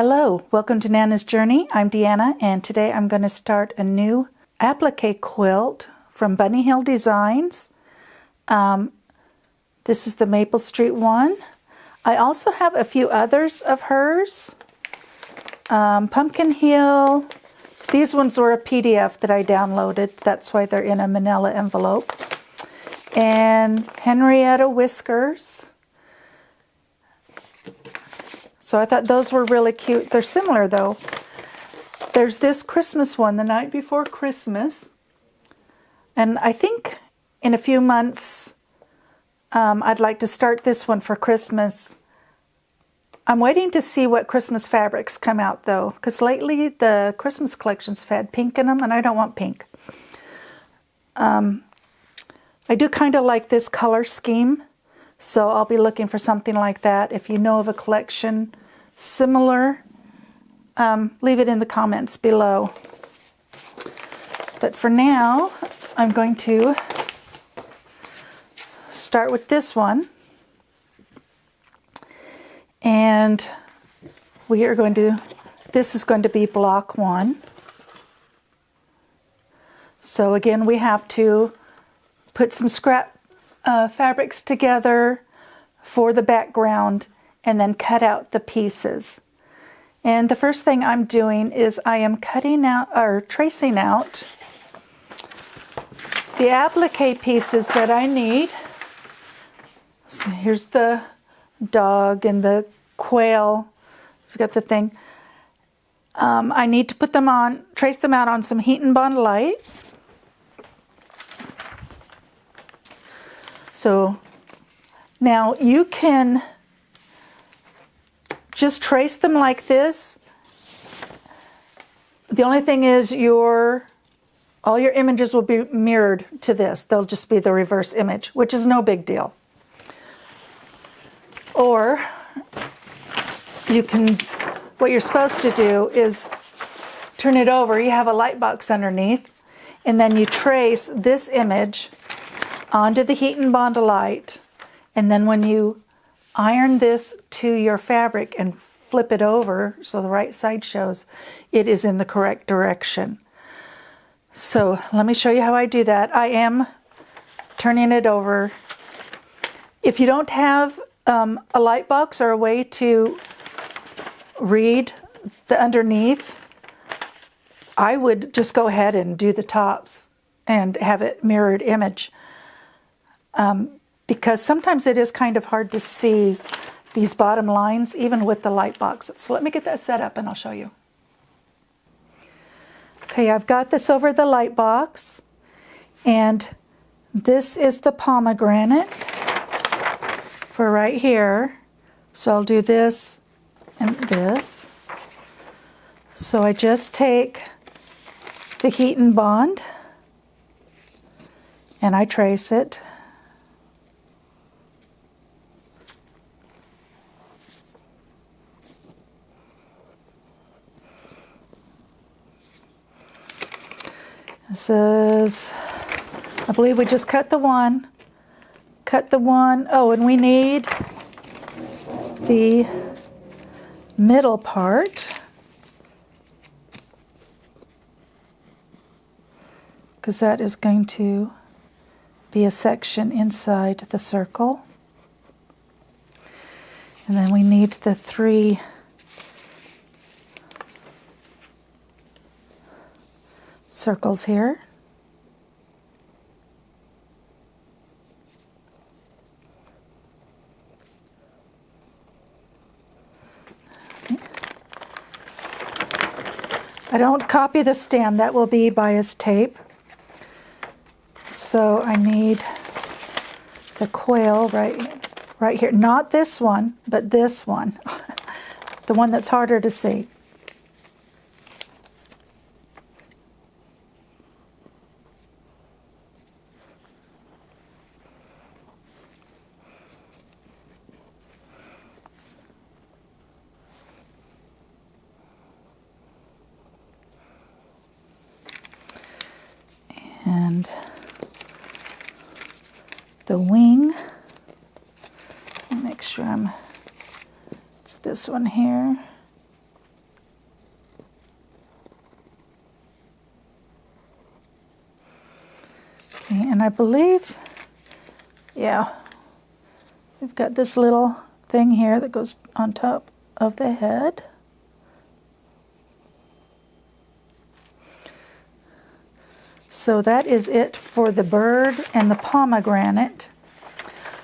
Hello, welcome to Nana's Journey. I'm Deanna, and today I'm going to start a new applique quilt from Bunny Hill Designs. This is the Maple Street one. I also have a few others of hers. Pumpkin Hill. These ones were a PDF that I downloaded. That's why they're in a manila envelope. And Henrietta Whiskers. So I thought those were really cute. They're similar though. There's this Christmas one, The Night Before Christmas. And I think in a few months, I'd like to start this one for Christmas. I'm waiting to see what Christmas fabrics come out though, because lately the Christmas collections have had pink in them, and I don't want pink. I do kind of like this color scheme, so I'll be looking for something like that. If you know of a collection similar, leave it in the comments below. But for now, I'm going to start with this one. And we are going to, this is going to be block 1. So again, we have to put some scrap fabrics together for the background and then cut out the pieces. And the first thing I'm doing is I am cutting out or tracing out the applique pieces that I need. So here's the dog and the quail. I've got the thing. I need to put them on, trace them out on some Heat and Bond Lite. So now you can just trace them like this. The only thing is all your images will be mirrored to this. They'll just be the reverse image, which is no big deal. Or you can, what you're supposed to do is turn it over. You have a light box underneath, and then you trace this image onto the Heat and Bond Lite, and then when you iron this to your fabric and flip it over so the right side shows, it is in the correct direction. So let me show you how I do that. I am turning it over. If you don't have a light box or a way to read the underneath, I would just go ahead and do the tops and have it mirrored image. Because sometimes it is kind of hard to see these bottom lines, even with the light box. So let me get that set up and I'll show you. Okay, I've got this over the light box, and this is the pomegranate for right here. So I'll do this and this. So I just take the Heat and Bond and I trace it. This is, I believe we just cut the one. Oh, and we need the middle part, because that is going to be a section inside the circle. And then we need the 3 circles here. I don't copy the stem, that will be bias tape. So I need the quail right here. Not this one, but this one. The one that's harder to see. And the wing, make sure it's this one here. And I believe, yeah, we've got this little thing here that goes on top of the head. So that is it for the bird and the pomegranate.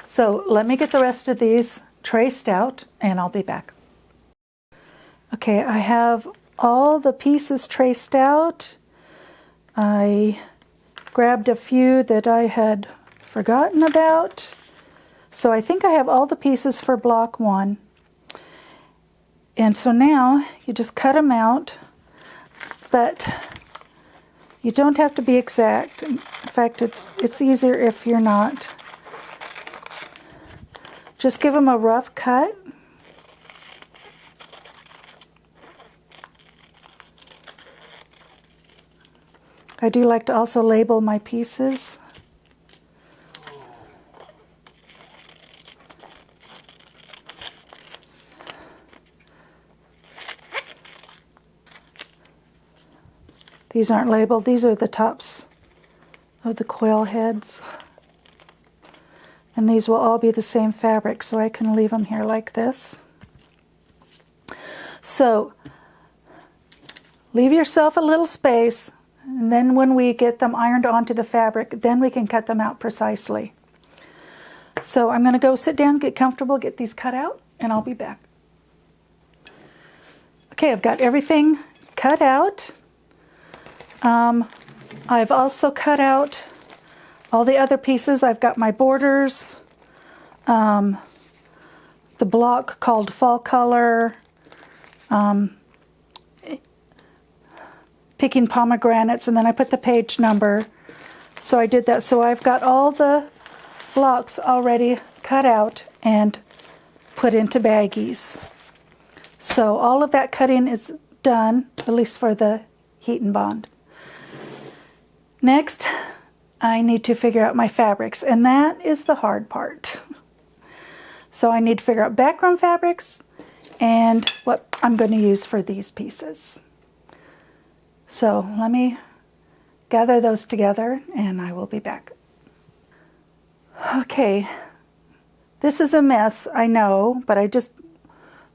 So let me get the rest of these traced out and I'll be back. Okay, I have all the pieces traced out. I grabbed a few that I had forgotten about. So I think I have all the pieces for block 1. And so now you just cut them out, but you don't have to be exact. In fact, it's easier if you're not. Just give them a rough cut. I do like to also label my pieces. These aren't labeled. These are the tops of the quill heads. And these will all be the same fabric, so I can leave them here like this. So leave yourself a little space, and then when we get them ironed onto the fabric, then we can cut them out precisely. So I'm going to go sit down, get comfortable, get these cut out, and I'll be back. Okay, I've got everything cut out. I've also cut out all the other pieces. I've got my borders, the block called Fall Color, picking pomegranates, and then I put the page number. So I did that. So I've got all the blocks already cut out and put into baggies. So all of that cutting is done, at least for the heat and bond. Next, I need to figure out my fabrics, and that is the hard part. So I need to figure out background fabrics and what I'm going to use for these pieces. So let me gather those together and I will be back. Okay, this is a mess, I know, but I just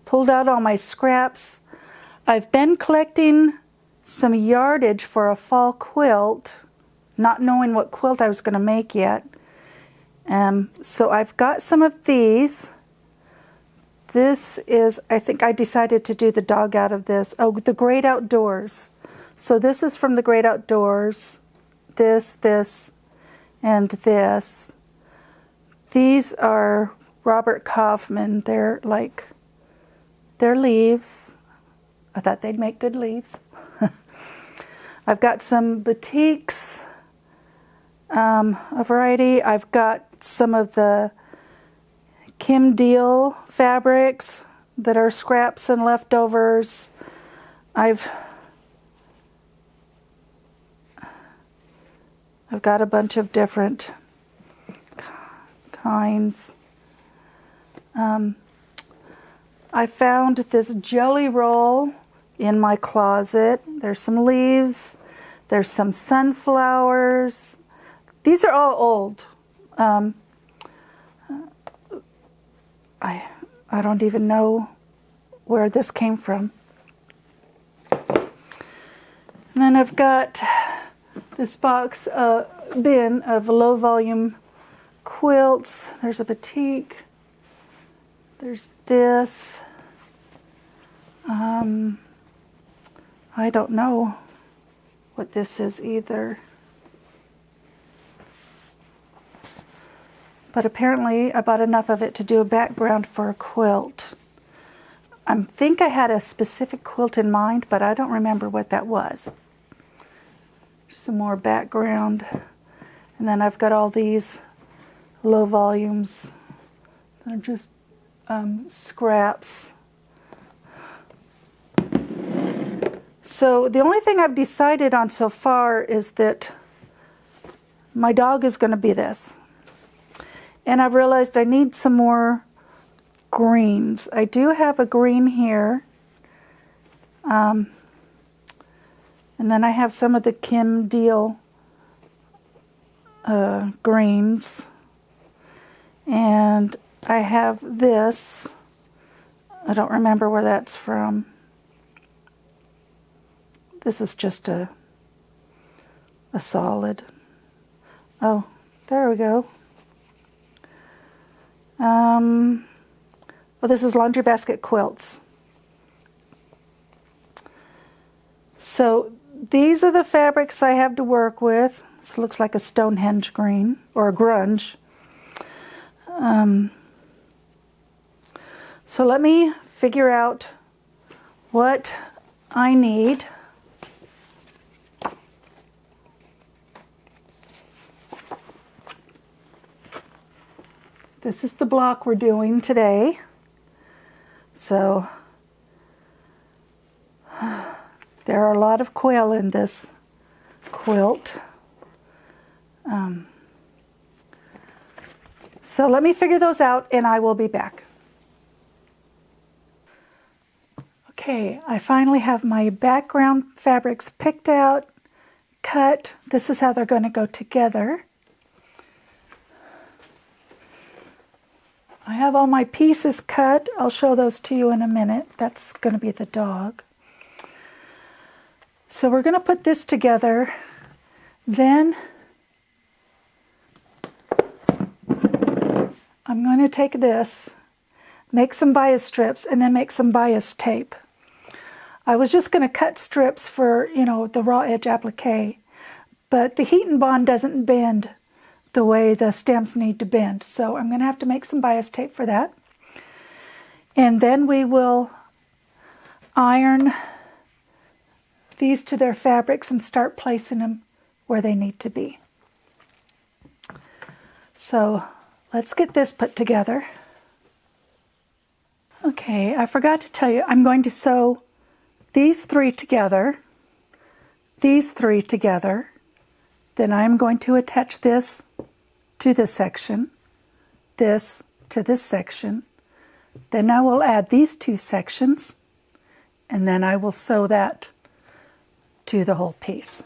pulled out all my scraps. I've been collecting some yardage for a fall quilt, not knowing what quilt I was going to make yet. So I've got some of these. This is, I think I decided to do the dog out of this. Oh, the Great Outdoors. So this is from the Great Outdoors. This, and this. These are Robert Kaufman. They're leaves. I thought they'd make good leaves. I've got some batiks. A variety. I've got some of the Kim Deal fabrics that are scraps and leftovers. I've got a bunch of different kinds. I found this jelly roll in my closet. There's some leaves. There's some sunflowers. These are all old. I don't even know where this came from. And then I've got this box, bin of low volume quilts. There's a batik. There's this. I don't know what this is either. But apparently I bought enough of it to do a background for a quilt. I think I had a specific quilt in mind, but I don't remember what that was. Some more background. And then I've got all these low volumes. They're just scraps. So the only thing I've decided on so far is that my dog is going to be this. And I've realized I need some more greens. I do have a green here. And then I have some of the Kim Deal greens. And I have this. I don't remember where that's from. This is just a solid. Oh, there we go. Well, this is Laundry Basket Quilts. So these are the fabrics I have to work with. This looks like a Stonehenge green, or a grunge. So let me figure out what I need. This is the block we're doing today. So there are a lot of quill in this quilt. So let me figure those out and I will be back. Okay, I finally have my background fabrics picked out, cut. This is how they're going to go together. I have all my pieces cut. I'll show those to you in a minute. That's going to be the dog. So we're going to put this together. Then I'm going to take this, make some bias strips, and then make some bias tape. I was just going to cut strips for, the raw edge applique, but the heat and bond doesn't bend the way the stems need to bend. So I'm going to have to make some bias tape for that. And then we will iron these to their fabrics and start placing them where they need to be. So let's get this put together. Okay, I forgot to tell you, I'm going to sew these three together, these three together. Then I'm going to attach this to this section, this to this section. Then I will add these two sections, and then I will sew that to the whole piece.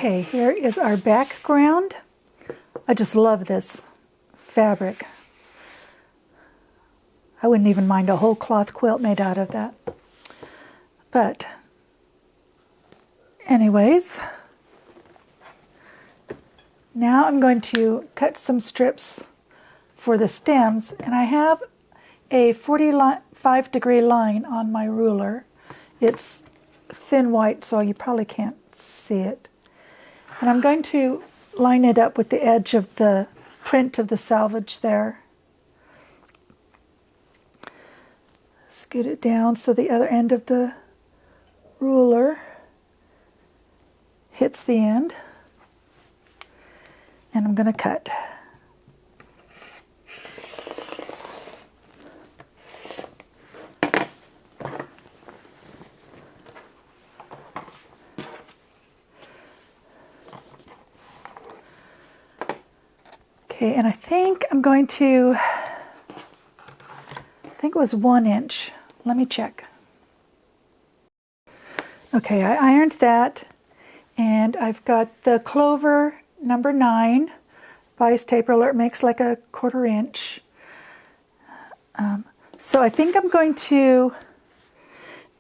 Okay, here is our background. I just love this fabric. I wouldn't even mind a whole cloth quilt made out of that. But anyways, now I'm going to cut some strips for the stems, and I have a 45-degree line on my ruler. It's thin white, so you probably can't see it. And I'm going to line it up with the edge of the print of the selvage there. Scoot it down so the other end of the ruler hits the end, and I'm going to cut. Okay, and I think I'm going to, I think it was 1 inch. Let me check. Okay, I ironed that, and I've got the clover number 9 bias taper alert, makes like a 1/4 inch. So I think I'm going to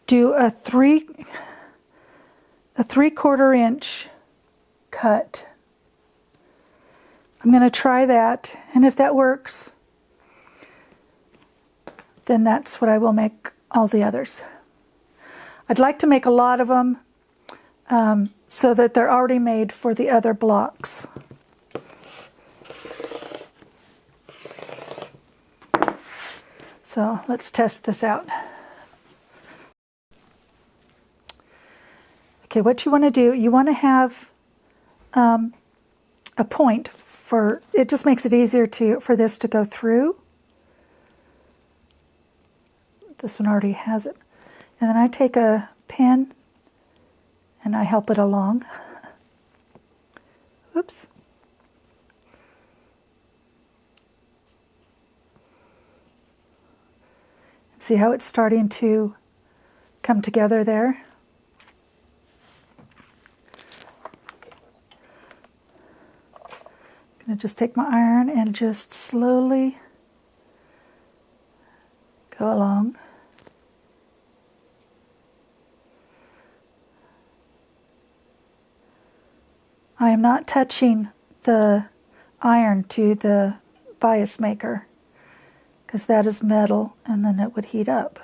do a 3/4 inch cut. I'm going to try that, and if that works, then that's what I will make all the others. I'd like to make a lot of them so that they're already made for the other blocks. So let's test this out. Okay, what you want to do, you want to have a point for, it just makes it easier for this to go through. This one already has it. And then I take a pin and I help it along. Oops. See how it's starting to come together there? I'm going to just take my iron and just slowly go along. I am not touching the iron to the bias maker because that is metal and then it would heat up.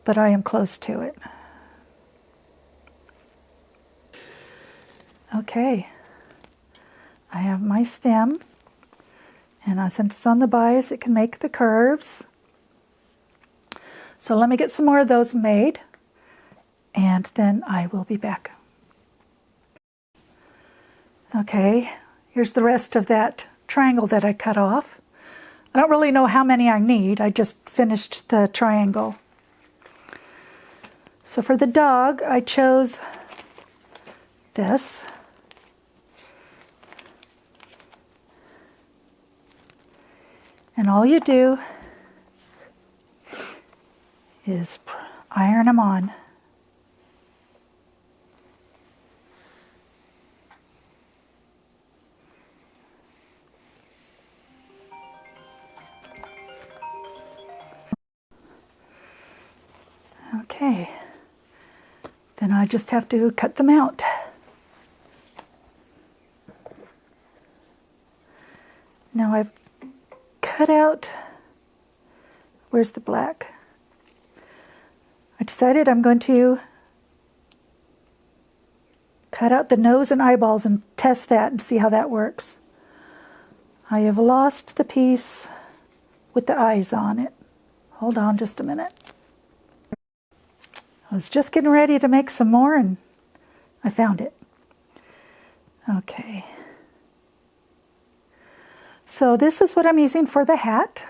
But I am close to it. Okay, I have my stem, and since it's on the bias, it can make the curves. So let me get some more of those made, and then I will be back. Okay, here's the rest of that triangle that I cut off. I don't really know how many I need, I just finished the triangle. So for the dog, I chose this. And all you do is iron them on. Okay, then I just have to cut them out. Now I've cut out, where's the black? I decided I'm going to cut out the nose and eyeballs and test that and see how that works. I have lost the piece with the eyes on it. Hold on just a minute. I was just getting ready to make some more and I found it. Okay. So this is what I'm using for the hat.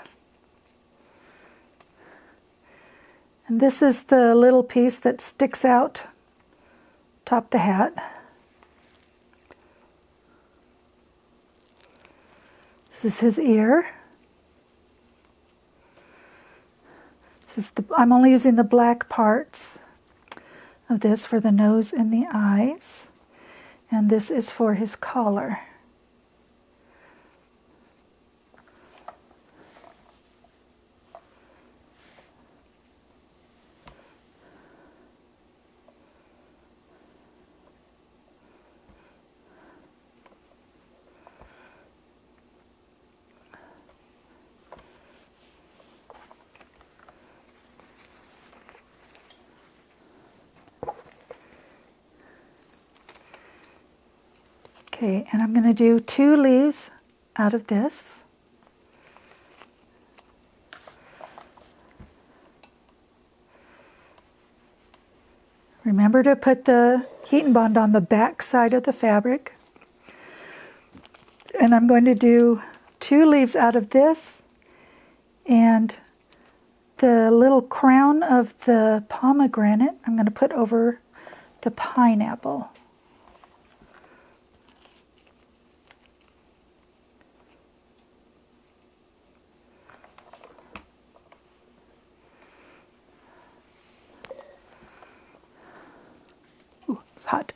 And this is the little piece that sticks out top the hat. This is his ear. This is I'm only using the black parts of this for the nose and the eyes. And this is for his collar. Okay, and I'm going to do 2 leaves out of this. Remember to put the heat and bond on the back side of the fabric. And I'm going to do 2 leaves out of this, and the little crown of the pomegranate I'm going to put over the pineapple. Ooh, it's hot.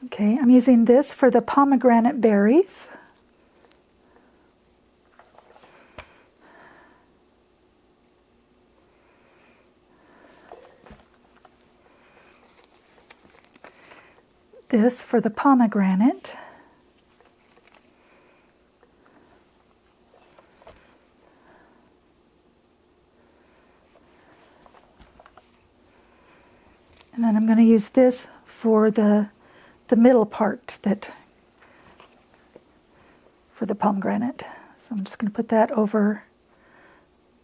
Okay, I'm using this for the pomegranate berries. This for the pomegranate. And then I'm going to use this for the middle part for the pomegranate. So I'm just going to put that over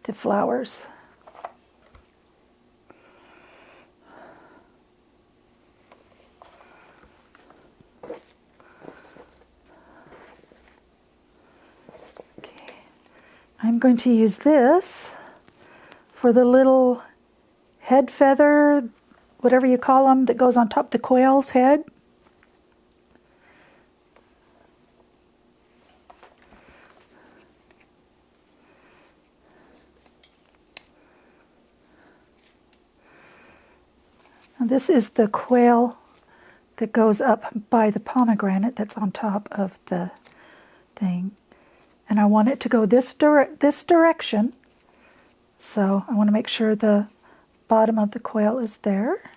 the flowers. Okay. I'm going to use this for the little head feather, whatever you call them, that goes on top of the quail's head. Now this is the quail that goes up by the pomegranate that's on top of the thing. And I want it to go this direction. So I want to make sure the bottom of the quail is there.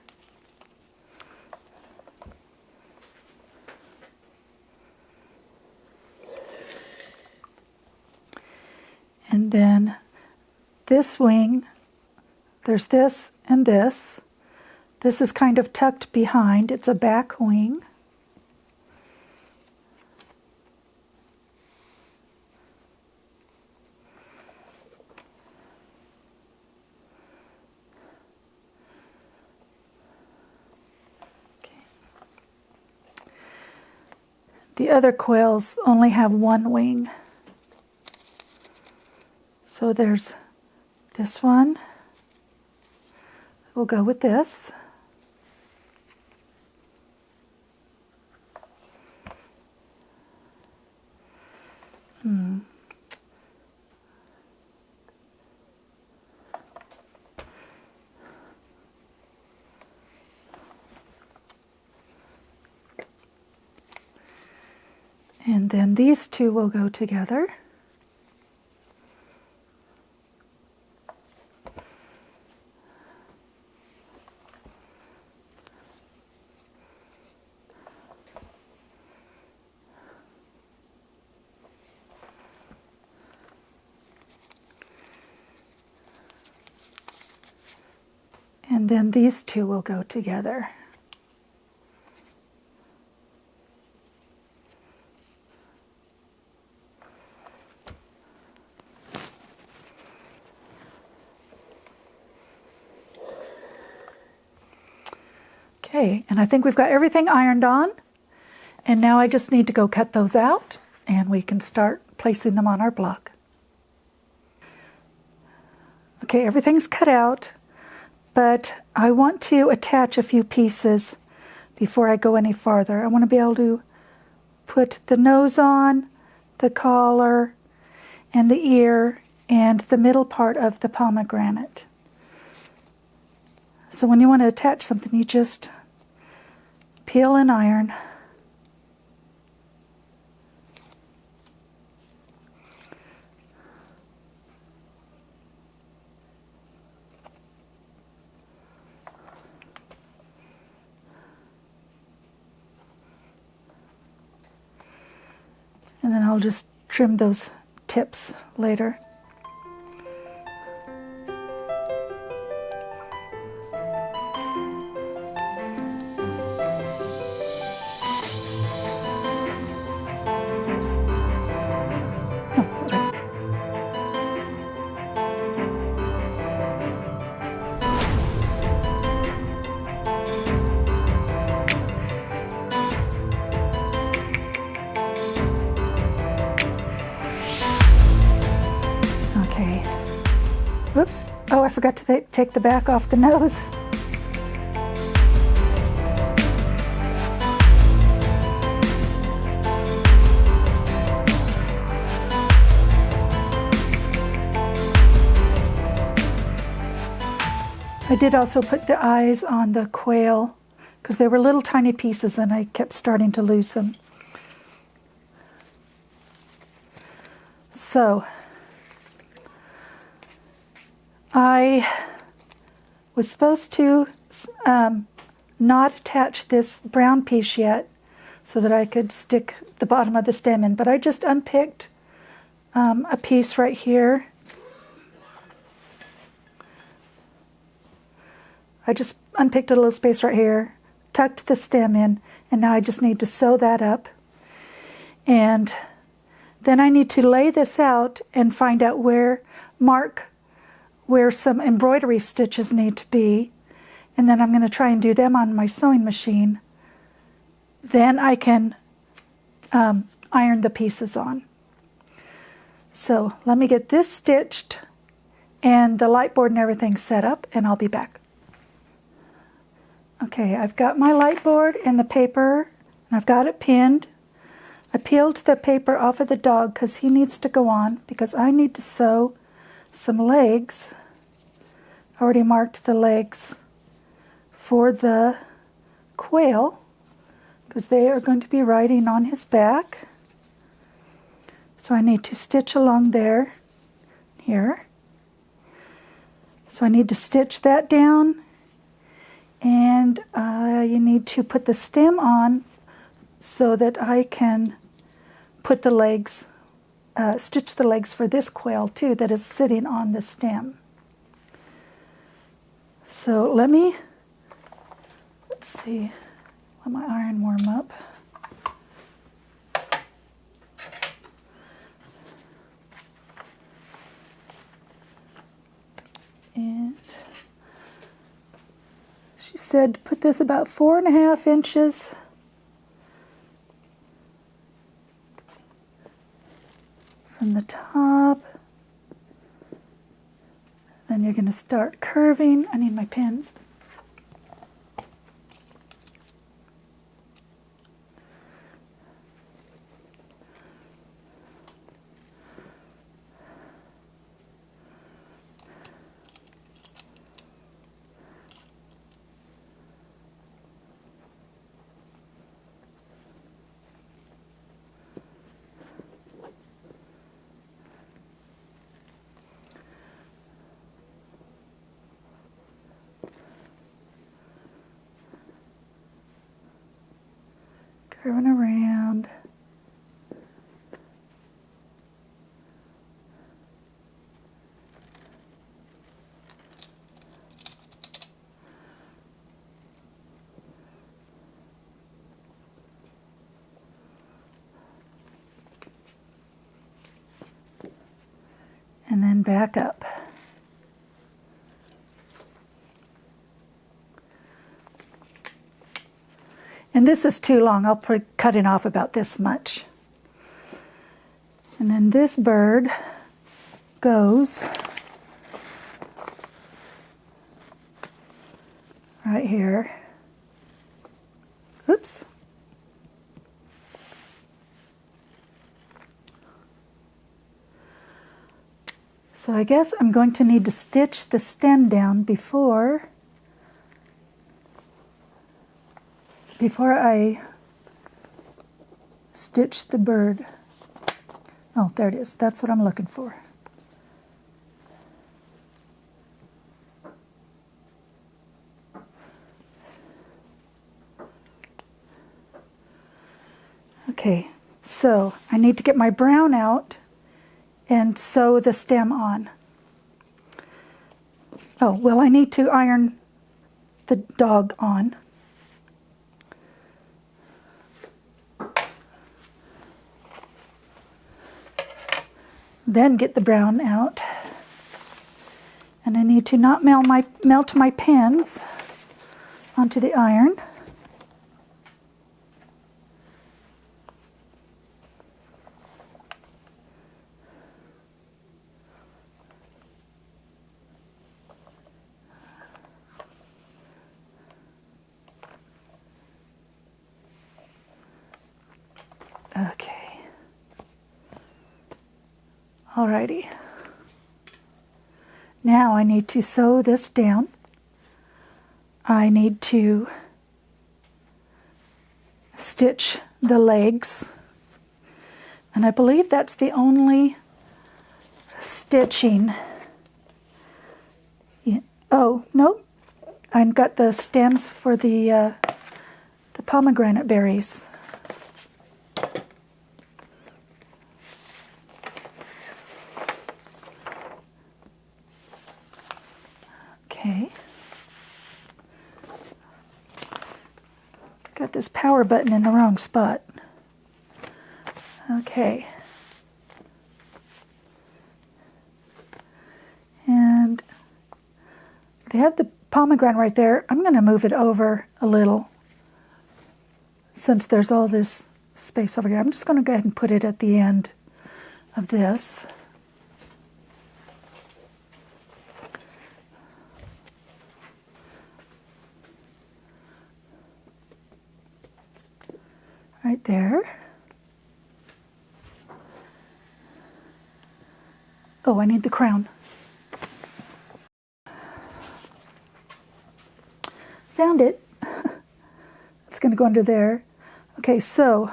And then this wing, there's this and this. This is kind of tucked behind. It's a back wing. The other quails only have one wing. So there's this one. We'll go with this. And then these two will go together. And then these two will go together. Okay, and I think we've got everything ironed on. And now I just need to go cut those out and we can start placing them on our block. Okay, everything's cut out, but I want to attach a few pieces before I go any farther. I want to be able to put the nose on, the collar, and the ear, and the middle part of the pomegranate. So when you want to attach something, you just peel and iron. And then I'll just trim those tips later. Oops. Oh, right. Oops. Oh, I forgot to take the back off the nose. I did also put the eyes on the quail because they were little tiny pieces and I kept starting to lose them. So I was supposed to not attach this brown piece yet so that I could stick the bottom of the stem in, but I just unpicked a piece right here. I just unpicked a little space right here, tucked the stem in, and now I just need to sew that up. And then I need to lay this out and find out mark where some embroidery stitches need to be. And then I'm going to try and do them on my sewing machine. Then I can iron the pieces on. So let me get this stitched and the light board and everything set up, and I'll be back. Okay, I've got my light board and the paper, and I've got it pinned. I peeled the paper off of the dog because he needs to go on, because I need to sew some legs. I already marked the legs for the quail because they are going to be riding on his back. So I need to stitch along there, here. So I need to stitch that down. And you need to put the stem on so that I can put the legs, stitch the legs for this quail too that is sitting on the stem. So let's see, let my iron warm up. And she said put this about 4.5 inches from the top. Then you're going to start curving. I need my pins. Curving around. And then back up. And this is too long. I'll put cutting off about this much. And then this bird goes right here. Oops. So I guess I'm going to need to stitch the stem down before I stitch the bird. Oh, there it is. That's what I'm looking for. Okay, so I need to get my brown out and sew the stem on. Oh, well, I need to iron the dog on. Then get the brown out. And I need to not melt my pins onto the iron. Alrighty. Now I need to sew this down. I need to stitch the legs. And I believe that's the only stitching. Yeah. Oh, nope. I've got the stems for the pomegranate berries. Okay. Got this power button in the wrong spot. Okay. And they have the pomegranate right there. I'm going to move it over a little since there's all this space over here. I'm just going to go ahead and put it at the end of this. Right there. Oh, I need the crown. Found it. It's going to go under there. Okay, so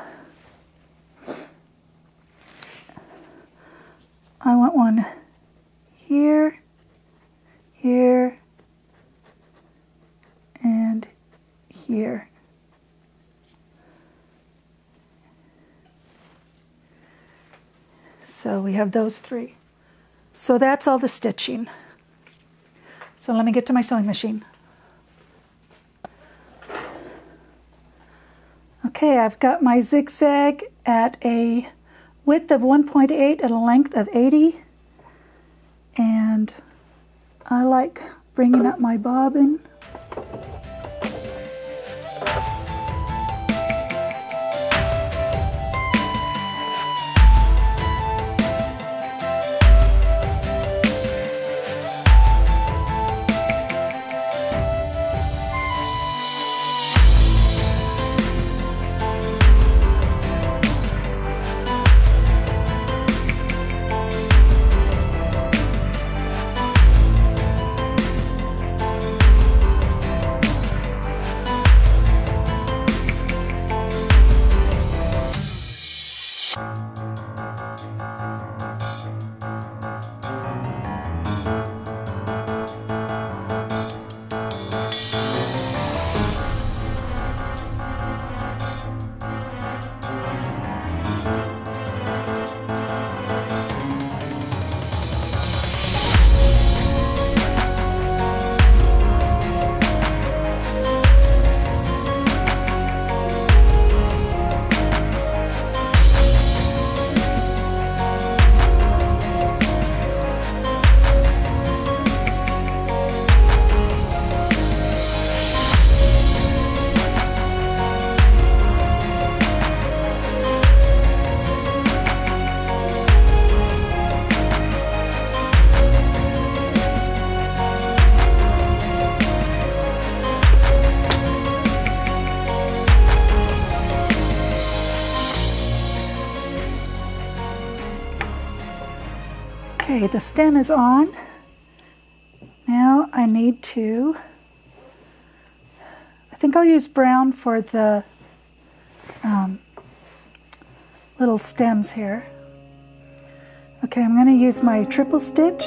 I want one here, here, and here. So we have those three. So that's all the stitching. So let me get to my sewing machine. Okay, I've got my zigzag at a width of 1.8 and a length of 80. And I like bringing up my bobbin. Okay, the stem is on. Now I need to, I think I'll use brown for the little stems here. Okay, I'm going to use my triple stitch.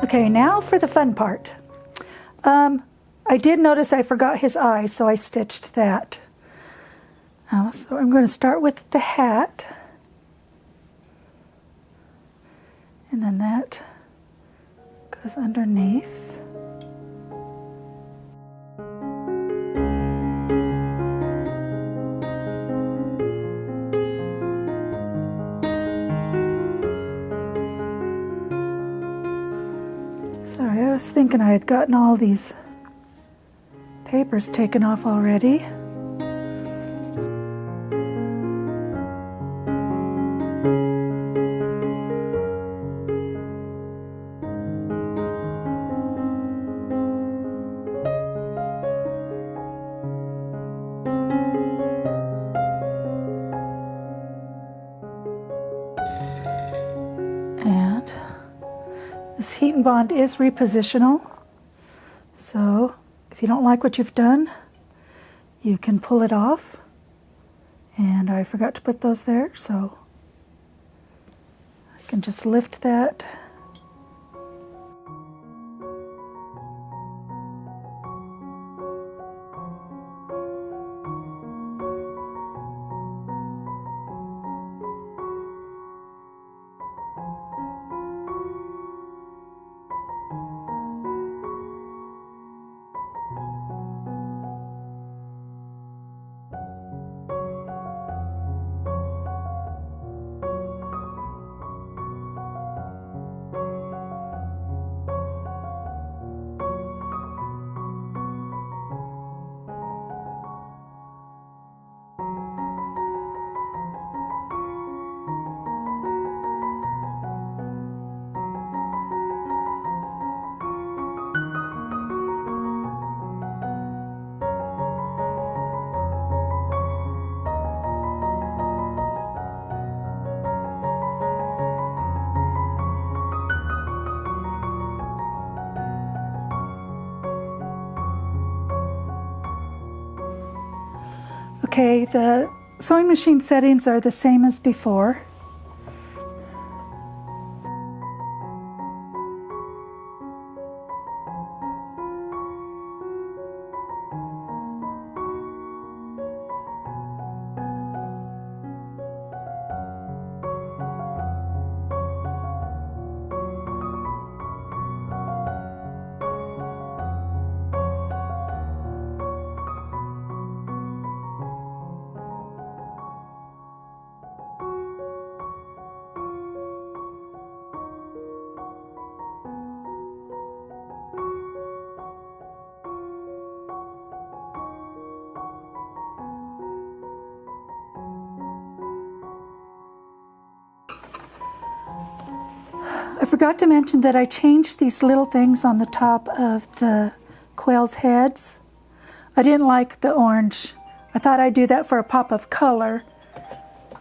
Okay, now for the fun part. I did notice I forgot his eyes, so I stitched that. So I'm going to start with the hat. And then that goes underneath. Sorry, I was thinking I had gotten all these papers taken off already. And this heat and bond is repositional, so if you don't like what you've done, you can pull it off. And I forgot to put those there, so I can just lift that. Okay, the sewing machine settings are the same as before. I forgot to mention that I changed these little things on the top of the quail's heads. I didn't like the orange. I thought I'd do that for a pop of color,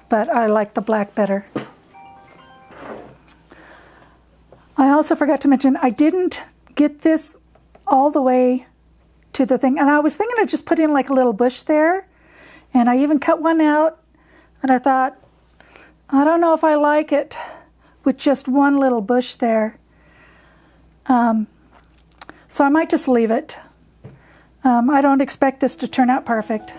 but I like the black better. I also forgot to mention I didn't get this all the way to the thing, and I was thinking of just putting like a little bush there, and I even cut one out, and I thought, I don't know if I like it with just one little bush there. So I might just leave it. I don't expect this to turn out perfect.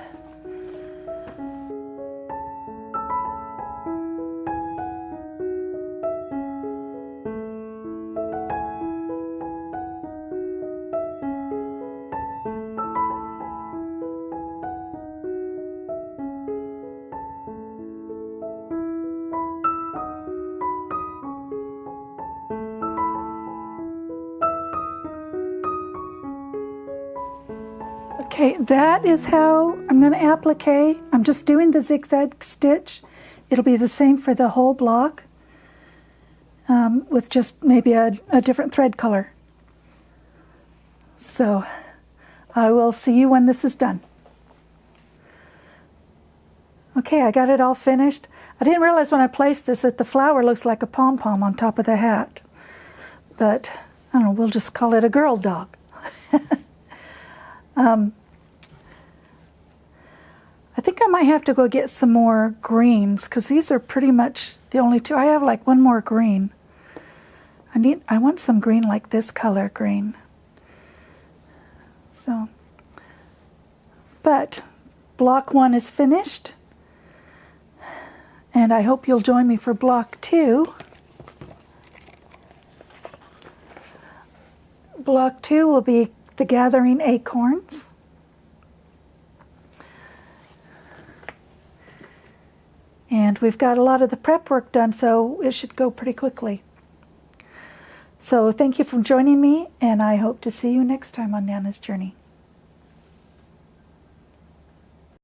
Okay, that is how I'm going to applique. I'm just doing the zigzag stitch. It'll be the same for the whole block with just maybe a different thread color. So I will see you when this is done. Okay, I got it all finished. I didn't realize when I placed this that the flower looks like a pom-pom on top of the hat. But, I don't know, we'll just call it a girl dog. I think I might have to go get some more greens because these are pretty much the only two. I have like one more green. I want some green like this color green. So, but block 1 is finished, and I hope you'll join me for block 2. Block 2 will be the gathering acorns. And we've got a lot of the prep work done, so it should go pretty quickly. So thank you for joining me, and I hope to see you next time on Nana's Journey.